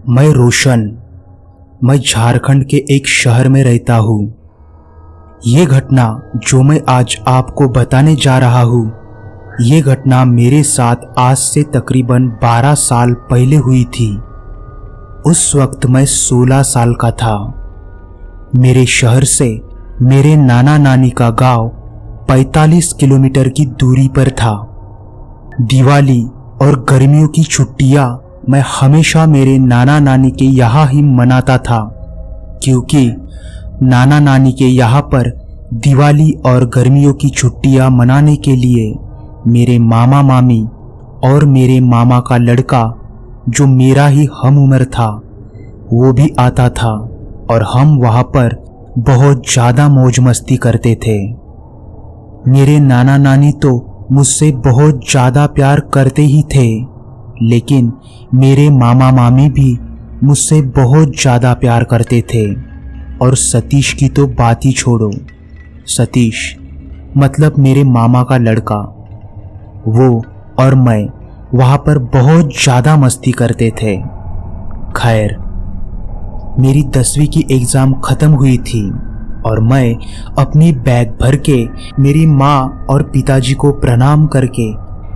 मैं रोशन। मैं झारखंड के एक शहर में रहता हूँ। ये घटना जो मैं आज आपको बताने जा रहा हूँ, ये घटना मेरे साथ आज से तकरीबन 12 साल पहले हुई थी। उस वक्त मैं 16 साल का था। मेरे शहर से मेरे नाना नानी का गांव 45 किलोमीटर की दूरी पर था। दिवाली और गर्मियों की छुट्टियां मैं हमेशा मेरे नाना नानी के यहाँ ही मनाता था, क्योंकि नाना नानी के यहाँ पर दिवाली और गर्मियों की छुट्टियां मनाने के लिए मेरे मामा मामी और मेरे मामा का लड़का जो मेरा ही हम उम्र था वो भी आता था और हम वहाँ पर बहुत ज़्यादा मौज मस्ती करते थे। मेरे नाना नानी तो मुझसे बहुत ज़्यादा प्यार करते ही थे, लेकिन मेरे मामा मामी भी मुझसे बहुत ज़्यादा प्यार करते थे। और सतीश की तो बात ही छोड़ो। सतीश मतलब मेरे मामा का लड़का, वो और मैं वहाँ पर बहुत ज़्यादा मस्ती करते थे। खैर, मेरी 10वीं की एग्ज़ाम ख़त्म हुई थी और मैं अपनी बैग भर के मेरी माँ और पिताजी को प्रणाम करके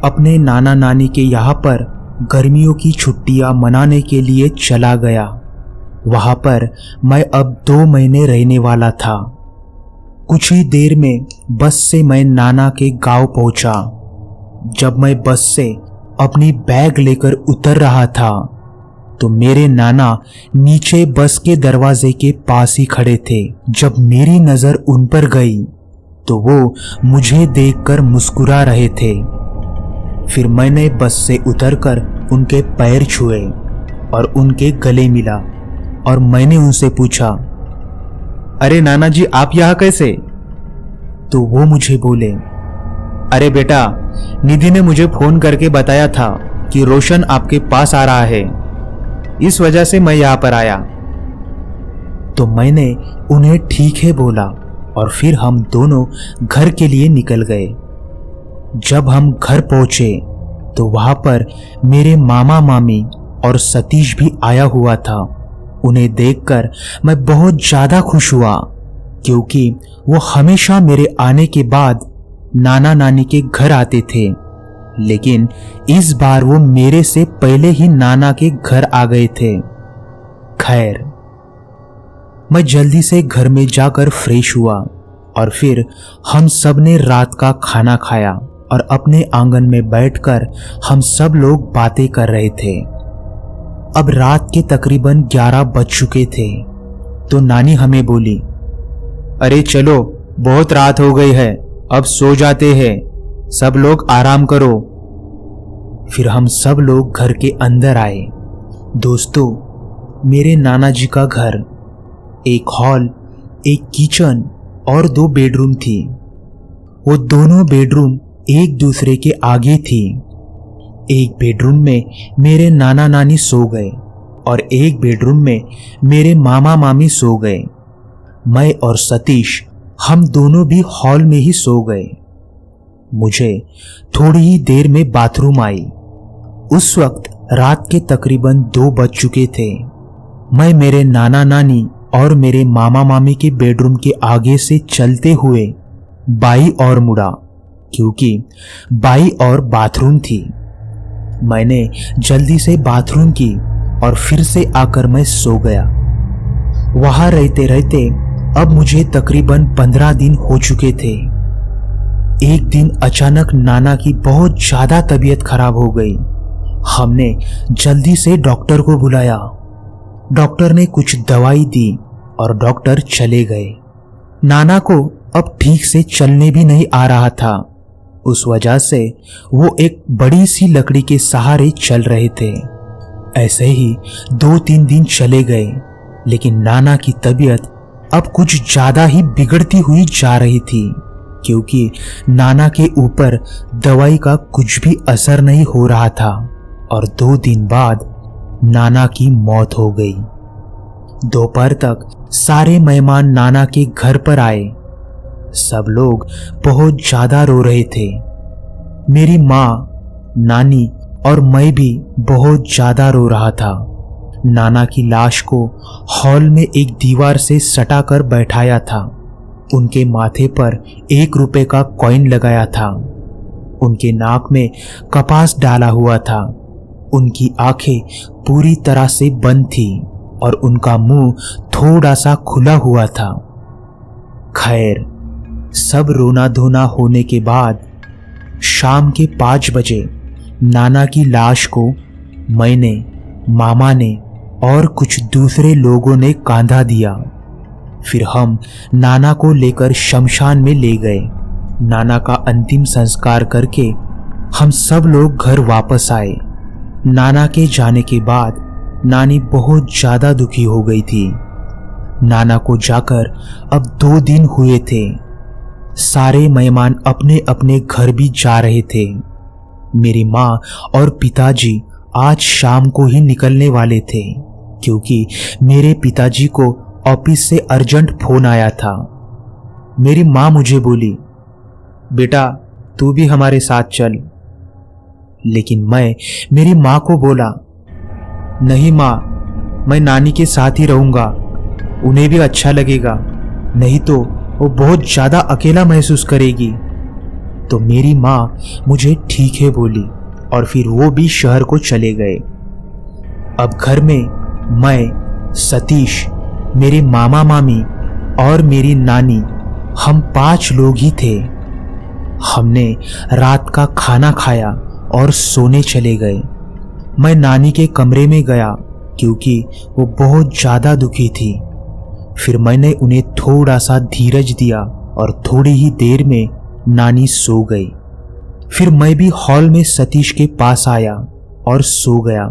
अपने नाना नानी के यहाँ पर गर्मियों की छुट्टियां मनाने के लिए चला गया। वहाँ पर मैं अब 2 महीने रहने वाला था। कुछ ही देर में बस से मैं नाना के गांव पहुंचा। जब मैं बस से अपनी बैग लेकर उतर रहा था तो मेरे नाना नीचे बस के दरवाजे के पास ही खड़े थे। जब मेरी नज़र उन पर गई तो वो मुझे देखकर मुस्कुरा रहे थे। फिर मैंने बस से उतरकर उनके पैर छुए और उनके गले मिला और मैंने उनसे पूछा, अरे नाना जी, आप यहाँ कैसे? तो वो मुझे बोले, अरे बेटा, निधि ने मुझे फोन करके बताया था कि रोशन आपके पास आ रहा है, इस वजह से मैं यहाँ पर आया। तो मैंने उन्हें ठीक है बोला और फिर हम दोनों घर के लिए निकल गए। जब हम घर पहुंचे तो वहां पर मेरे मामा मामी और सतीश भी आया हुआ था। उन्हें देखकर मैं बहुत ज़्यादा खुश हुआ, क्योंकि वो हमेशा मेरे आने के बाद नाना नानी के घर आते थे, लेकिन इस बार वो मेरे से पहले ही नाना के घर आ गए थे। खैर, मैं जल्दी से घर में जाकर फ्रेश हुआ और फिर हम सब ने रात का खाना खाया और अपने आंगन में बैठकर हम सब लोग बातें कर रहे थे। अब रात के तकरीबन 11 बज चुके थे तो नानी हमें बोली, अरे चलो, बहुत रात हो गई है, अब सो जाते हैं, सब लोग आराम करो। फिर हम सब लोग घर के अंदर आए। दोस्तों, मेरे नाना जी का घर एक हॉल, एक किचन और 2 बेडरूम थी। वो दोनों बेडरूम एक दूसरे के आगे थी। एक बेडरूम में मेरे नाना नानी सो गए और एक बेडरूम में मेरे मामा मामी सो गए। मैं और सतीश हम दोनों भी हॉल में ही सो गए। मुझे थोड़ी ही देर में बाथरूम आई। उस वक्त रात के तकरीबन 2 बज चुके थे। मैं मेरे नाना नानी और मेरे मामा मामी के बेडरूम के आगे से चलते हुए बाई ओर मुड़ा, क्योंकि बाई ओर बाथरूम थी। मैंने जल्दी से बाथरूम की और फिर से आकर मैं सो गया। वहां रहते रहते अब मुझे तकरीबन 15 दिन हो चुके थे। एक दिन अचानक नाना की बहुत ज्यादा तबीयत खराब हो गई। हमने जल्दी से डॉक्टर को बुलाया। डॉक्टर ने कुछ दवाई दी और डॉक्टर चले गए। नाना को अब ठीक से चलने भी नहीं आ रहा था। उस वजह से वो एक बड़ी सी लकड़ी के सहारे चल रहे थे। ऐसे ही 2-3 दिन चले गए, लेकिन नाना की तबीयत अब कुछ ज्यादा ही बिगड़ती हुई जा रही थी, क्योंकि नाना के ऊपर दवाई का कुछ भी असर नहीं हो रहा था और 2 दिन बाद नाना की मौत हो गई। दोपहर तक सारे मेहमान नाना के घर पर आए। सब लोग बहुत ज्यादा रो रहे थे। मेरी माँ, नानी और मैं भी बहुत ज्यादा रो रहा था। नाना की लाश को हॉल में एक दीवार से सटा कर बैठाया था। उनके माथे पर 1 रुपए का कॉइन लगाया था। उनके नाक में कपास डाला हुआ था। उनकी आंखें पूरी तरह से बंद थी और उनका मुंह थोड़ा सा खुला हुआ था। खैर, सब रोना धोना होने के बाद शाम के 5 बजे नाना की लाश को मैंने, मामा ने और कुछ दूसरे लोगों ने कांधा दिया। फिर हम नाना को लेकर शमशान में ले गए। नाना का अंतिम संस्कार करके हम सब लोग घर वापस आए। नाना के जाने के बाद नानी बहुत ज्यादा दुखी हो गई थी। नाना को जाकर अब 2 दिन हुए थे। सारे मेहमान अपने अपने घर भी जा रहे थे। मेरी माँ और पिताजी आज शाम को ही निकलने वाले थे, क्योंकि मेरे पिताजी को ऑफिस से अर्जेंट फोन आया था। मेरी माँ मुझे बोली, बेटा तू भी हमारे साथ चल। लेकिन मैं मेरी माँ को बोला, नहीं माँ, मैं नानी के साथ ही रहूंगा, उन्हें भी अच्छा लगेगा, नहीं तो वो बहुत ज्यादा अकेला महसूस करेगी। तो मेरी माँ मुझे ठीक है बोली और फिर वो भी शहर को चले गए। अब घर में मैं, सतीश, मेरे मामा मामी और मेरी नानी, हम 5 लोग ही थे। हमने रात का खाना खाया और सोने चले गए। मैं नानी के कमरे में गया क्योंकि वो बहुत ज्यादा दुखी थी। फिर मैंने उन्हें थोड़ा सा धीरज दिया और थोड़ी ही देर में नानी सो गई। फिर मैं भी हॉल में सतीश के पास आया और सो गया।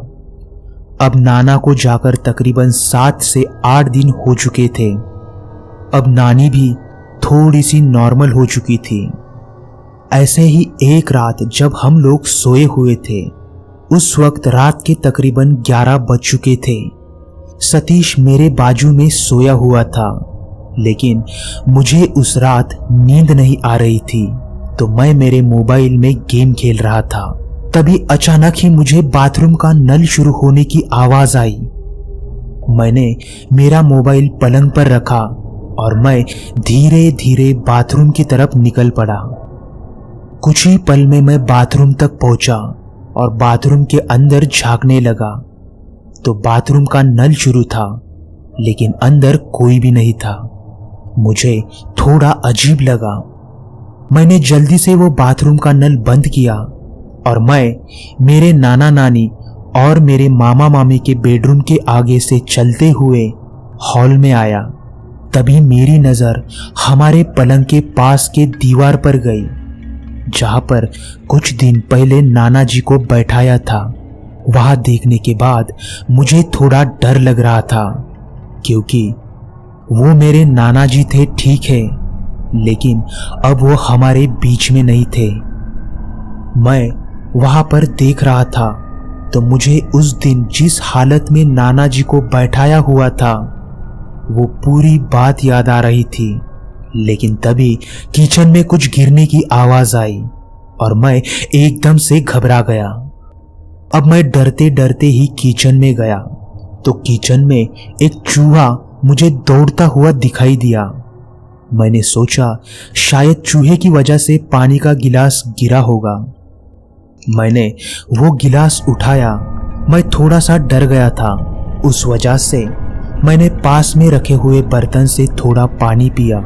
अब नाना को जाकर तकरीबन 7 से 8 दिन हो चुके थे। अब नानी भी थोड़ी सी नॉर्मल हो चुकी थी। ऐसे ही एक रात जब हम लोग सोए हुए थे, उस वक्त रात के तकरीबन 11 बज चुके थे। सतीश मेरे बाजू में सोया हुआ था, लेकिन मुझे उस रात नींद नहीं आ रही थी, तो मैं मेरे मोबाइल में गेम खेल रहा था। तभी अचानक ही मुझे बाथरूम का नल शुरू होने की आवाज आई। मैंने मेरा मोबाइल पलंग पर रखा और मैं धीरे धीरे बाथरूम की तरफ निकल पड़ा। कुछ ही पल में मैं बाथरूम तक पहुंचा और बाथरूम के अंदर झांकने लगा तो बाथरूम का नल शुरू था, लेकिन अंदर कोई भी नहीं था। मुझे थोड़ा अजीब लगा। मैंने जल्दी से वो बाथरूम का नल बंद किया और मैं मेरे नाना नानी और मेरे मामा मामी के बेडरूम के आगे से चलते हुए हॉल में आया। तभी मेरी नजर हमारे पलंग के पास के दीवार पर गई, जहां पर कुछ दिन पहले नाना जी को बैठाया था। वहां देखने के बाद मुझे थोड़ा डर लग रहा था, क्योंकि वो मेरे नाना जी थे ठीक है, लेकिन अब वो हमारे बीच में नहीं थे। मैं वहां पर देख रहा था तो मुझे उस दिन जिस हालत में नाना जी को बैठाया हुआ था वो पूरी बात याद आ रही थी। लेकिन तभी किचन में कुछ गिरने की आवाज आई और मैं एकदम से घबरा गया। अब मैं डरते डरते ही किचन में गया तो किचन में एक चूहा मुझे दौड़ता हुआ दिखाई दिया। मैंने सोचा शायद चूहे की वजह से पानी का गिलास गिरा होगा। मैंने वो गिलास उठाया। मैं थोड़ा सा डर गया था, उस वजह से मैंने पास में रखे हुए बर्तन से थोड़ा पानी पिया।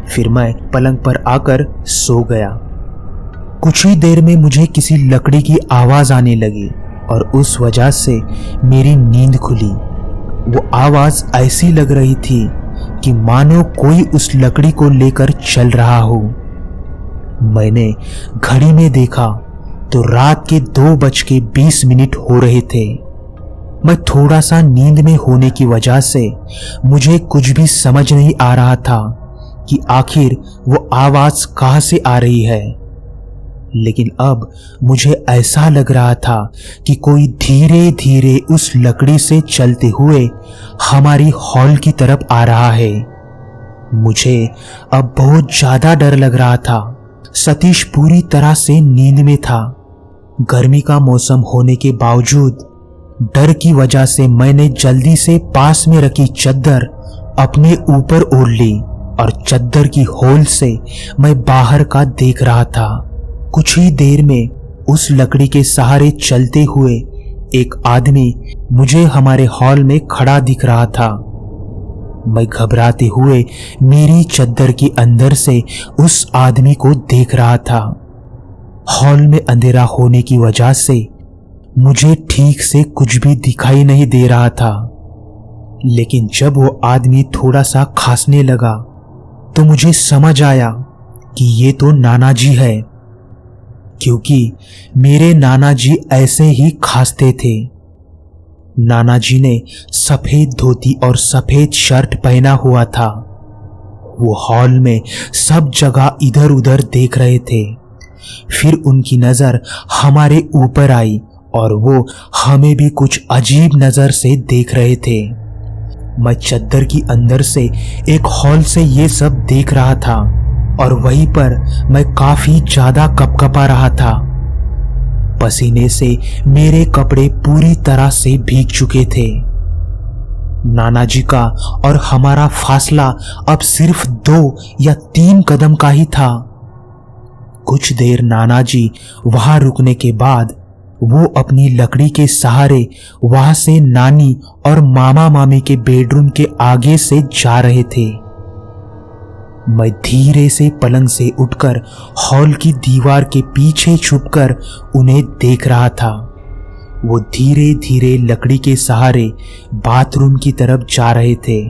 फिर मैं पलंग पर आकर सो गया। कुछ ही देर में मुझे किसी लकड़ी की आवाज आने लगी और उस वजह से मेरी नींद खुली। वो आवाज ऐसी लग रही थी कि मानो कोई उस लकड़ी को लेकर चल रहा हो। मैंने घड़ी में देखा तो रात के 2:20 हो रहे थे। मैं थोड़ा सा नींद में होने की वजह से मुझे कुछ भी समझ नहीं आ रहा था कि आखिर वो आवाज कहां से आ रही है। लेकिन अब मुझे ऐसा लग रहा था कि कोई धीरे धीरे उस लकड़ी से चलते हुए हमारी हॉल की तरफ आ रहा है। मुझे अब बहुत ज्यादा डर लग रहा था। सतीश पूरी तरह से नींद में था। गर्मी का मौसम होने के बावजूद डर की वजह से मैंने जल्दी से पास में रखी चद्दर अपने ऊपर ओढ़ ली और चद्दर की होल से मैं बाहर का देख रहा था। कुछ ही देर में उस लकड़ी के सहारे चलते हुए एक आदमी मुझे हमारे हॉल में खड़ा दिख रहा था। मैं घबराते हुए मेरी चद्दर के अंदर से उस आदमी को देख रहा था। हॉल में अंधेरा होने की वजह से मुझे ठीक से कुछ भी दिखाई नहीं दे रहा था, लेकिन जब वो आदमी थोड़ा सा खांसने लगा तो मुझे समझ आया कि ये तो नाना जी है, क्योंकि मेरे नाना जी ऐसे ही खांसते थे। नाना जी ने सफेद धोती और सफेद शर्ट पहना हुआ था। वो हॉल में सब जगह इधर उधर देख रहे थे। फिर उनकी नजर हमारे ऊपर आई और वो हमें भी कुछ अजीब नजर से देख रहे थे। मैं चद्दर की अंदर से एक हॉल से ये सब देख रहा था और वहीं पर मैं काफी ज्यादा कपकपा रहा था। पसीने से मेरे कपड़े पूरी तरह से भीग चुके थे। नाना जी का और हमारा फासला अब सिर्फ 2 या 3 कदम का ही था। कुछ देर नाना जी वहां रुकने के बाद वो अपनी लकड़ी के सहारे वहां से नानी और मामा मामी के बेडरूम के आगे से जा रहे थे। मैं धीरे से पलंग से उठकर हॉल की दीवार के पीछे छुपकर उन्हें देख रहा था। वो धीरे धीरे लकड़ी के सहारे बाथरूम की तरफ जा रहे थे।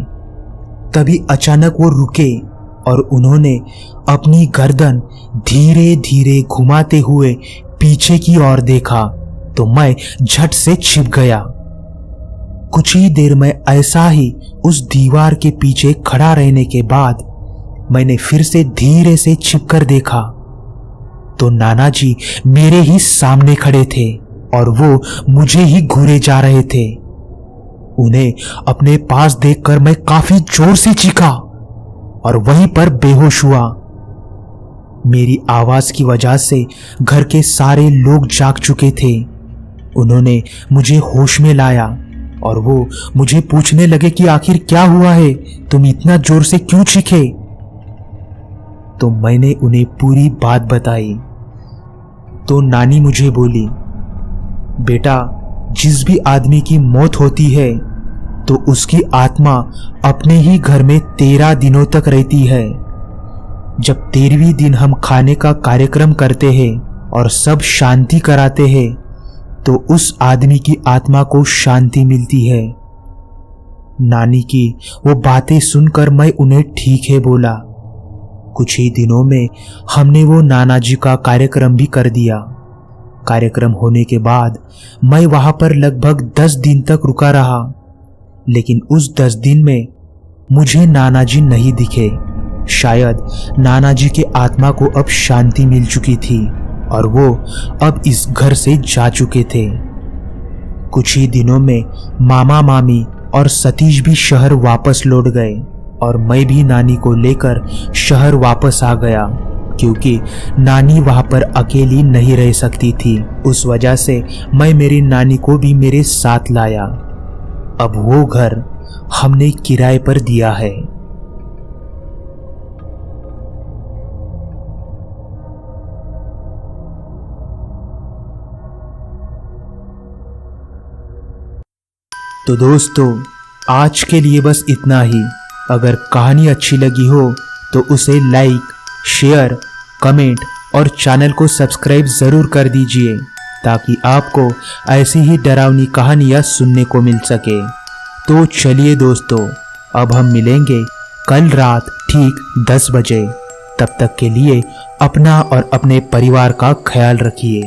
तभी अचानक वो रुके और उन्होंने अपनी गर्दन धीरे धीरे घुमाते हुए पीछे की ओर देखा तो मैं झट से छिप गया। कुछ ही देर में ऐसा ही उस दीवार के पीछे खड़ा रहने के बाद मैंने फिर से धीरे से छिपकर देखा तो नाना जी मेरे ही सामने खड़े थे और वो मुझे ही घूरे जा रहे थे। उन्हें अपने पास देखकर मैं काफी जोर से चीखा और वहीं पर बेहोश हुआ। मेरी आवाज की वजह से घर के सारे लोग जाग चुके थे। उन्होंने मुझे होश में लाया और वो मुझे पूछने लगे कि आखिर क्या हुआ है, तुम इतना जोर से क्यों चीखे। तो मैंने उन्हें पूरी बात बताई। तो नानी मुझे बोली, बेटा, जिस भी आदमी की मौत होती है तो उसकी आत्मा अपने ही घर में 13 दिनों तक रहती है। जब 13वें दिन हम खाने का कार्यक्रम करते हैं और सब शांति कराते हैं तो उस आदमी की आत्मा को शांति मिलती है। नानी की वो बातें सुनकर मैं उन्हें ठीक है बोला। कुछ ही दिनों में हमने वो नाना जी का कार्यक्रम भी कर दिया। कार्यक्रम होने के बाद मैं वहां पर लगभग 10 दिन तक रुका रहा, लेकिन उस 10 दिन में मुझे नाना जी नहीं दिखे। शायद नाना जी के आत्मा को अब शांति मिल चुकी थी और वो अब इस घर से जा चुके थे। कुछ ही दिनों में मामा मामी और सतीश भी शहर वापस लौट गए और मैं भी नानी को लेकर शहर वापस आ गया, क्योंकि नानी वहां पर अकेली नहीं रह सकती थी। उस वजह से मैं मेरी नानी को भी मेरे साथ लाया। अब वो घर हमने किराए पर दिया है। तो दोस्तों, आज के लिए बस इतना ही। अगर कहानी अच्छी लगी हो तो उसे लाइक, शेयर, कमेंट और चैनल को सब्सक्राइब ज़रूर कर दीजिए, ताकि आपको ऐसी ही डरावनी कहानियाँ सुनने को मिल सके। तो चलिए दोस्तों, अब हम मिलेंगे कल रात ठीक 10 बजे। तब तक के लिए अपना और अपने परिवार का ख्याल रखिए।